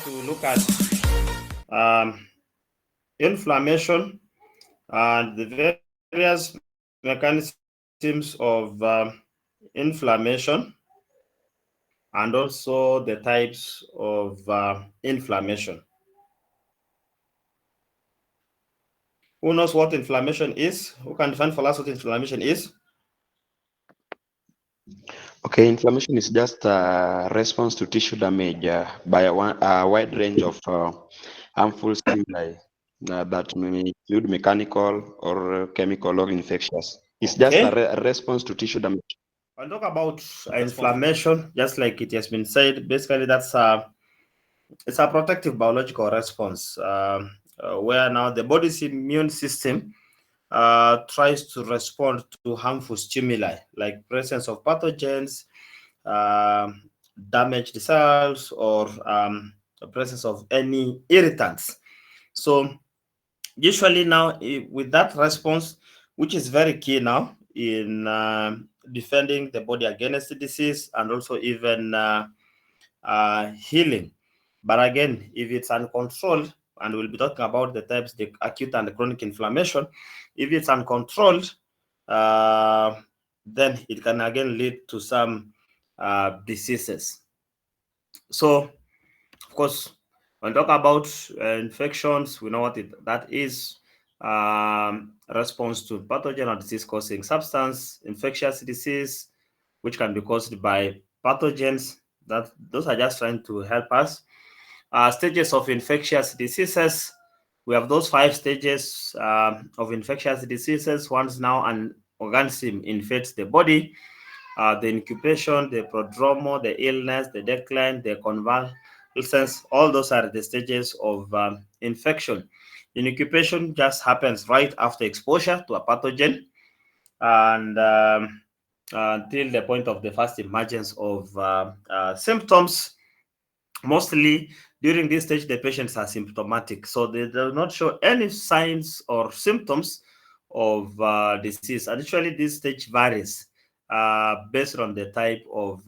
to look at inflammation and the various mechanisms of inflammation, and also the types of inflammation. Who knows what inflammation is? Who can define for us what inflammation is? Okay, inflammation is just a response to tissue damage by a wide range of harmful stimuli that may include mechanical or chemical or infectious. It's just a response to tissue damage. I'll talk about inflammation, just like it has been said. Basically, it's a protective biological response where now the body's immune system tries to respond to harmful stimuli like presence of pathogens, damage the cells, or the presence of any irritants. So usually now with that response, which is very key now in defending the body against the disease and also even healing. But again, if it's uncontrolled, and we'll be talking about the types, the acute and the chronic inflammation, if it's uncontrolled, then it can again lead to some diseases. So, of course, when we talk about infections, we know what that is. Response to pathogen or disease-causing substance, infectious disease, which can be caused by pathogens. Those are just trying to help us. Stages of infectious diseases. We have those 5 stages of infectious diseases. Once now an organism infects the body, the incubation, the prodromal, the illness, the decline, the convalescence, all those are the stages of infection. Incubation just happens right after exposure to a pathogen and until the point of the first emergence of symptoms. Mostly during this stage, the patients are symptomatic, so they do not show any signs or symptoms of disease. And actually, this stage varies based on the type of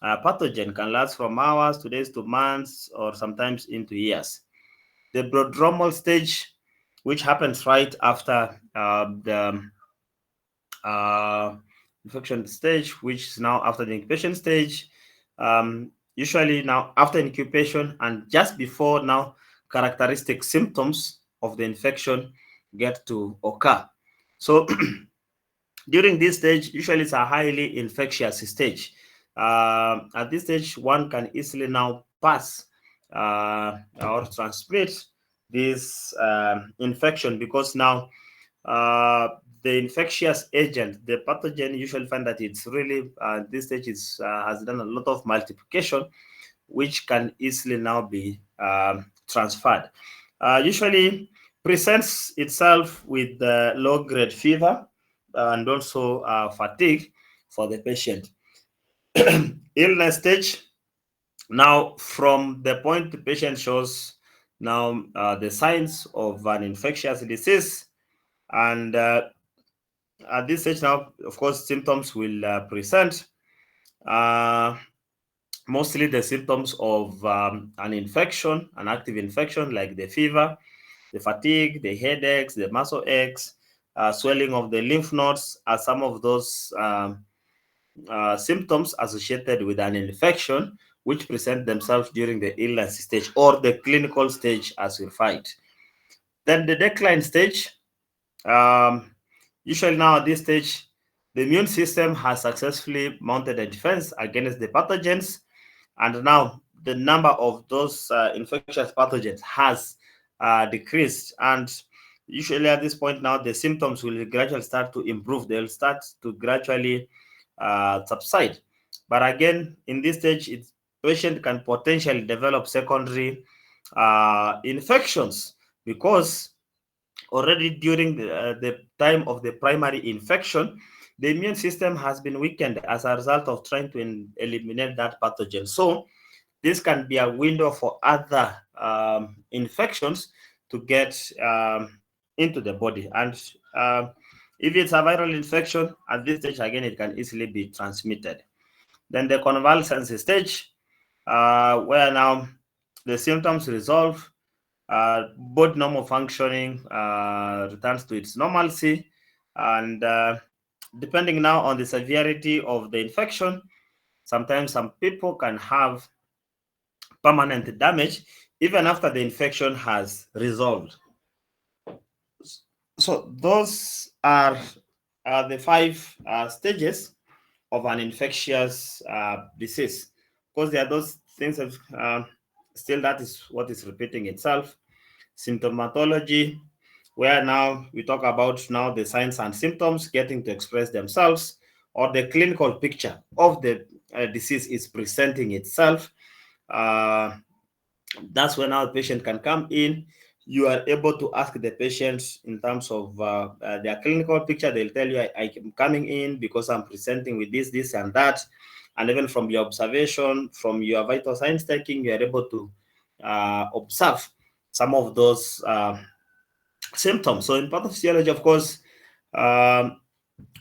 pathogen, can last from hours to days to months or sometimes into years. The prodromal stage, which happens right after the infection stage, which is now after the incubation stage, usually now after incubation and just before now characteristic symptoms of the infection get to occur. So during this stage, usually it's a highly infectious stage. At this stage, one can easily now pass or transmit this infection because now the infectious agent, the pathogen, usually find that it's really this stage has done a lot of multiplication, which can easily now be transferred. Usually presents itself with low-grade fever and also fatigue for the patient. Illness stage. Now, from the point the patient shows now the signs of an infectious disease, and at this stage now, of course, symptoms will present. Mostly the symptoms of an infection, an active infection, like the fever, the fatigue, the headaches, the muscle aches, swelling of the lymph nodes are some of those symptoms associated with an infection which present themselves during the illness stage or the clinical stage as we find. Then the decline stage, usually now at this stage, the immune system has successfully mounted a defense against the pathogens, and now the number of those infectious pathogens has decreased. And usually at this point now, the symptoms will gradually start to improve. They'll start to gradually subside. But again, in this stage, patient can potentially develop secondary infections because already during the time of the primary infection, the immune system has been weakened as a result of trying to eliminate that pathogen. So this can be a window for other infections to get into the body. And if it's a viral infection, at this stage, again, it can easily be transmitted. Then the convalescence stage, where now the symptoms resolve, body normal functioning returns to its normalcy, and depending now on the severity of the infection, sometimes some people can have permanent damage even after the infection has resolved. So those are the five stages of an infectious disease. Of course, there are those things that still that is what is repeating itself. Symptomatology, where now we talk about now the signs and symptoms getting to express themselves, or the clinical picture of the disease is presenting itself. Uh, that's when our patient can come in. You are able to ask the patient in terms of their clinical picture. They'll tell you, I am coming in because I'm presenting with this, and that. And even from your observation, from your vital signs taking, you are able to observe some of those symptoms. So in pathophysiology, of course, um,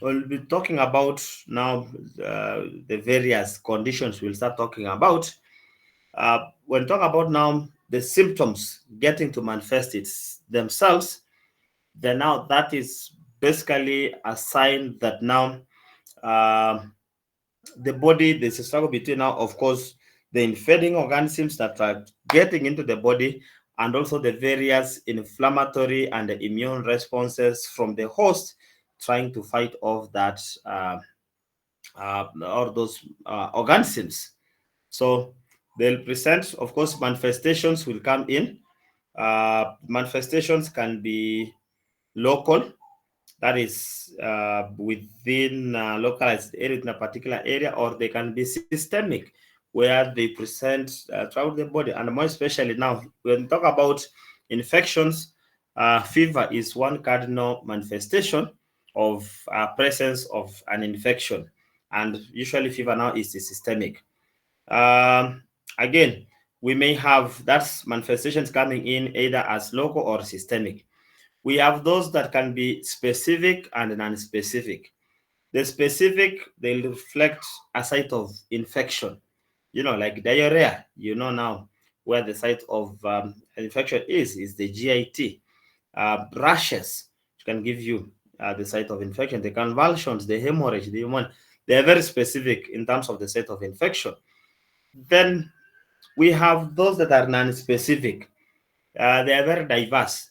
we'll be talking about now the various conditions we'll start talking about. When talk about now the symptoms getting to manifest themselves, then now that is basically a sign that now uh, the body, there's a struggle between now, of course, the invading organisms that are getting into the body, and also the various inflammatory and the immune responses from the host trying to fight off that or those organisms. So they'll present, of course, manifestations will come in. Manifestations can be local, that is within a localized area, in a particular area, or they can be systemic, where they present throughout the body. And more especially now, when we talk about infections, fever is one cardinal manifestation of presence of an infection. And usually fever now is systemic. Again, we may have that's manifestations coming in either as local or systemic. We have those that can be specific and non-specific. The specific, they'll reflect a site of infection, like diarrhea, now where the site of infection is the GIT. Rashes, which can give you the site of infection. The convulsions, the hemorrhage, they are very specific in terms of the site of infection. Then we have those that are non-specific. They are very diverse.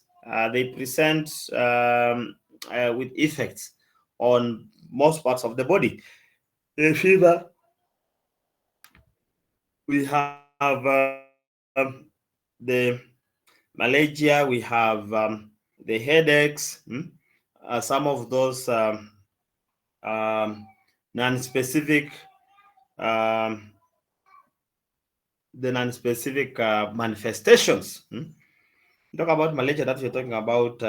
They present with effects on most parts of the body. The fever, we have the malaria, we have the headaches, some of those non-specific, um, the non-specific manifestations. Talk about malaria, that we're talking about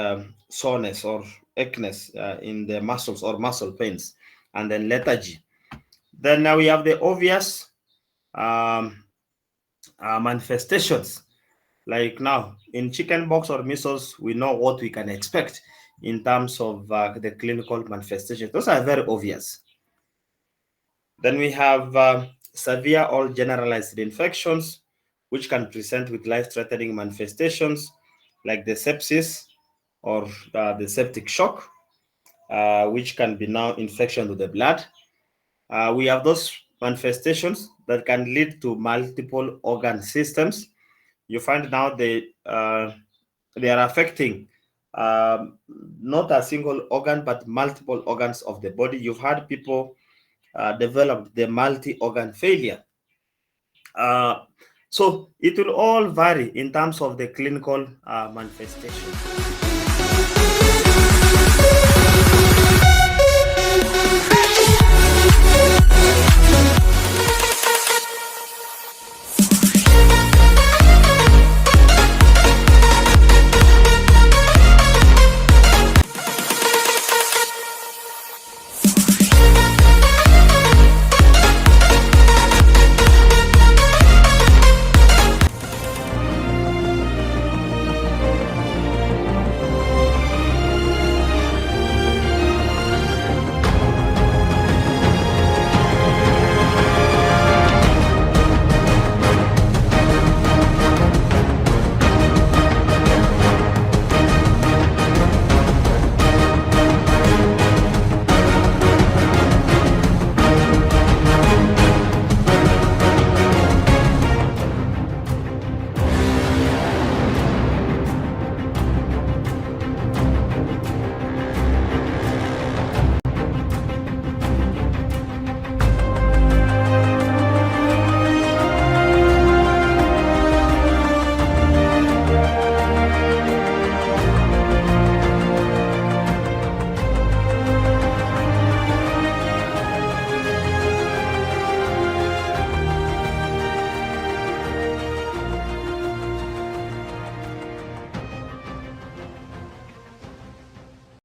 soreness or aches in the muscles or muscle pains, and then lethargy. Then now we have the obvious um, manifestations. Like now in chickenpox or measles, we know what we can expect in terms of the clinical manifestations. Those are very obvious. Then we have severe or generalized infections, which can present with life-threatening manifestations like the sepsis or the septic shock, which can be now infection to the blood. We have those manifestations that can lead to multiple organ systems. You find now they are affecting not a single organ, but multiple organs of the body. You've had people develop the multi-organ failure. So it will all vary in terms of the clinical manifestation.